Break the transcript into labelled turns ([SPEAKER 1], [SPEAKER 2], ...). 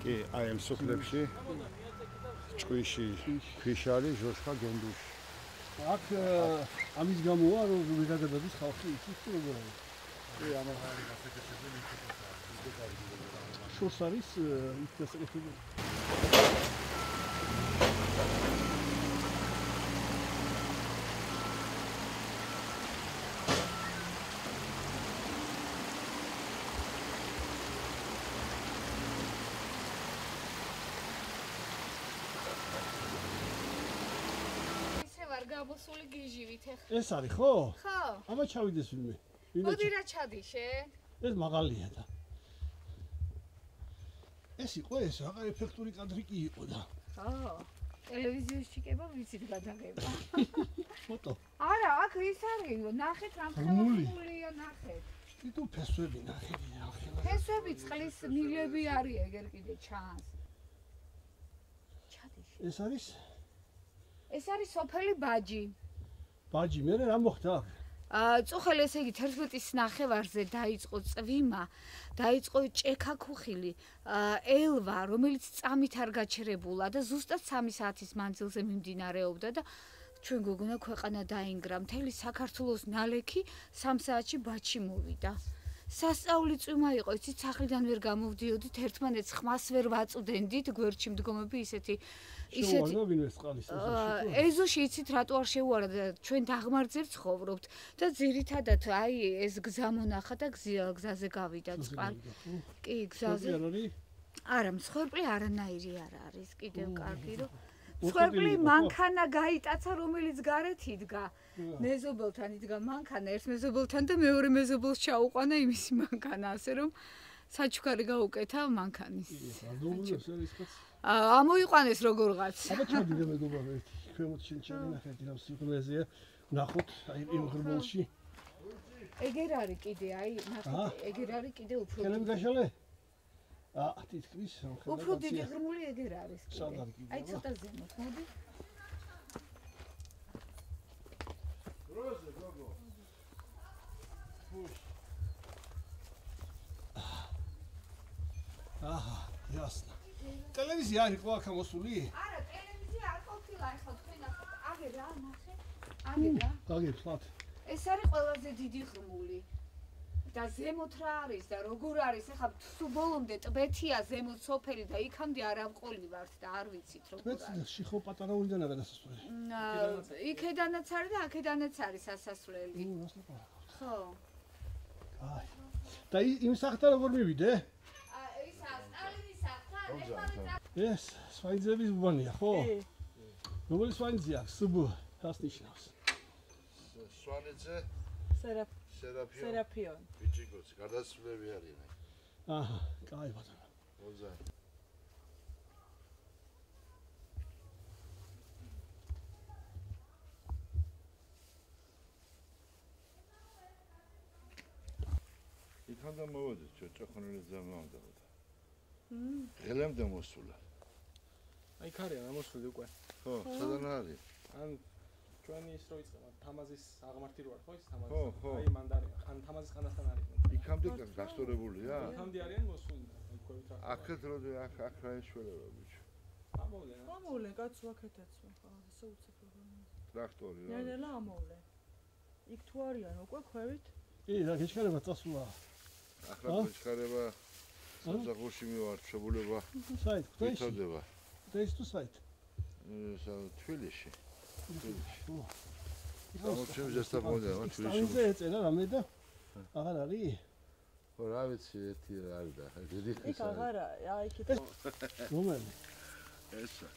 [SPEAKER 1] კი, აი ამ სოფლებში ჭყვიში, ქვიშარი, ჟოშხა, გენდუში.
[SPEAKER 2] აქ ამის გამოა რომ ვიღადებოდეს ხალხი იცის თუ როგორ არის. კი, ამაღალი გასაკეთებელი შორს არის ის გასაკეთებელი.
[SPEAKER 3] გამოსული გიჟივით ახლა.
[SPEAKER 2] ეს არის ხო?
[SPEAKER 3] ხო.
[SPEAKER 2] აბა ჩავიდეს ვინმე.
[SPEAKER 3] მოდი რა ჩადი შენ.
[SPEAKER 2] ეს მაღალია და. ეს იყო ეს აღარ ეფექტური კადრი კი იყო და.
[SPEAKER 3] ხო. ტელევიზიაში ჩიკება ვიცით გადაღება.
[SPEAKER 2] ფოტო.
[SPEAKER 3] არა, აქ ის არის, ნახეთ რამხელია ნახეთ.
[SPEAKER 2] იტუ ფესვები ნახეთ.
[SPEAKER 3] ფესვები წყლის მილები არის ეგერ კიდე ჩანს. ჩადი შენ.
[SPEAKER 2] ეს არის
[SPEAKER 3] ეს არის სოფელი ბაჯი.
[SPEAKER 2] ბაჯი, მე რა მოხდა?
[SPEAKER 3] წუხელი ესე იგი 11-ის ნახევარზე დაიწყო წვიმა, დაიწყო ჭექა ქუხილი, ელვა, რომელიც წამით არ გაჩერებულა და ზუსტად 3 საათის მანძილზე მიმდინარეობდა და ჩვენ გოგონა ქვეყანა დაინგრა, მთელი საქართველოს ნალექი 3 საათში ბაჯში მოვიდა. სასწაული წვიმა იყო, იცით, სახლიდან ვერ გამოვდიოდით, ერთმანეთს ხმას ვერ ვაწვდენდით, გვერდში მდგომები ისეთი ეზოში იცით რატო არ შეუარა და ჩვენ დაღმართზე ვცხოვრობთ და ძირითადად აი ეს გზა მონახა და გზაზე გავიდა წყალი. კი, გზაზე. არა, მსხვერპლი არანაირი არ არის, კიდევ კარგი რომ მსხვერპლი მანქანა გაიტაცა, რომელიც გარეთ იდგა. მეზობელთან იდგა მანქანა, ერთ მეზობელთან და მეორე მეზობელს ჩაუყვანა იმისი მანქანა, ასე რომ საჩუქარი გაუკეთა მანქანის. ამოიყვანეს როგორღაც.
[SPEAKER 2] აბა ჩადიდე მეგობარო ერთი ქვემოთ შენჩაგინახეთ რა სიყვარულეზეა ნახოთ აი იმ ღრმულში.
[SPEAKER 3] ეგერ არის კიდე აი ნახეთ ეგერ არის კიდე უფრო
[SPEAKER 2] ხელები გაშალე? თითქმის
[SPEAKER 3] უფრო დიდი ღრმული ეგერ არის კიდე. აი ცოტა ზემოთ მოდი.
[SPEAKER 1] როზე გოგო. ფუშ.
[SPEAKER 2] აჰა, ясно. ტელევიზია არ იყო აქ ამოსული?
[SPEAKER 3] არა, ტელევიზია არ ყოფილა, ახლა თქვენ აგერ რა ნახე? აგერ რა?
[SPEAKER 2] გაგიფლათ.
[SPEAKER 3] ეს არის ყველაზე დიდი ღრმული. და ზემოთ რა არის და როგორ არის? ახლა სულ ბოლომდე ტბეთია ზემოთ სოფელი და იქამდე არ ავყოლივართ და არ ვიცით როგორ არის.
[SPEAKER 2] ტბეთში ხო პატარაულიდან არა დასასვლელი.
[SPEAKER 3] იქედანაც არის და აქედანაც არის სასასვლელი. ხო.
[SPEAKER 2] აი. და იმ სახთან როგორ მივიდე? ეს სვაინძების უბანია, ხო? რომელი სვაინძია? სუბუ, რას ნიშნავს?
[SPEAKER 1] სვანიძე?
[SPEAKER 4] სერაფიონ.
[SPEAKER 1] ბიჭიკოც, გარდაცვლილები არიან.
[SPEAKER 2] აჰა, კაი ბატონო.
[SPEAKER 1] მოგზა. იქამდე მოვედი, ჭოჭოხონელი ზამამდე. ღელემდე მოსულა.
[SPEAKER 4] აი ქარია ამოსული უკვე.
[SPEAKER 1] ხო, სადან არის?
[SPEAKER 4] ან ჩვენი ის რო იწყება, თამაზის აღმართი რო არ ხო ის თამაზის? აი მანდარი, ხან თამაზის ხანასთან არის.
[SPEAKER 1] იქამდე გასწორებულია?
[SPEAKER 4] იქამდე არიან მოსული.
[SPEAKER 1] აქეთ როდი აქ რა ეშველება ბიჭო.
[SPEAKER 4] ამოვლენ კაცო აქეთაც ხო, ასე უცებ.
[SPEAKER 1] ტრაქტორი რა.
[SPEAKER 4] ნელა ამოვლენ. იქ თუ არიან უკვე ქვევით?
[SPEAKER 2] კი, რა გეჩქარება წასულა.
[SPEAKER 1] ახლა გეჩქარება საზაღოში მივარჩებულება.
[SPEAKER 2] საით, ქუთაისში.
[SPEAKER 1] ვითოდება.
[SPEAKER 2] ქუთაისში თუ საით?
[SPEAKER 1] თბილისში.
[SPEAKER 2] ხო.
[SPEAKER 1] ამოჩემ ზესტაფონდა, თბილისში.
[SPEAKER 2] სტანზე ეწერა რამე და აღარ არის?
[SPEAKER 1] ხო, რა ვიცი, ერთი არის და დიდი ხის.
[SPEAKER 4] იქ აღარა, აი იქით.
[SPEAKER 2] რომელი?
[SPEAKER 1] ესა.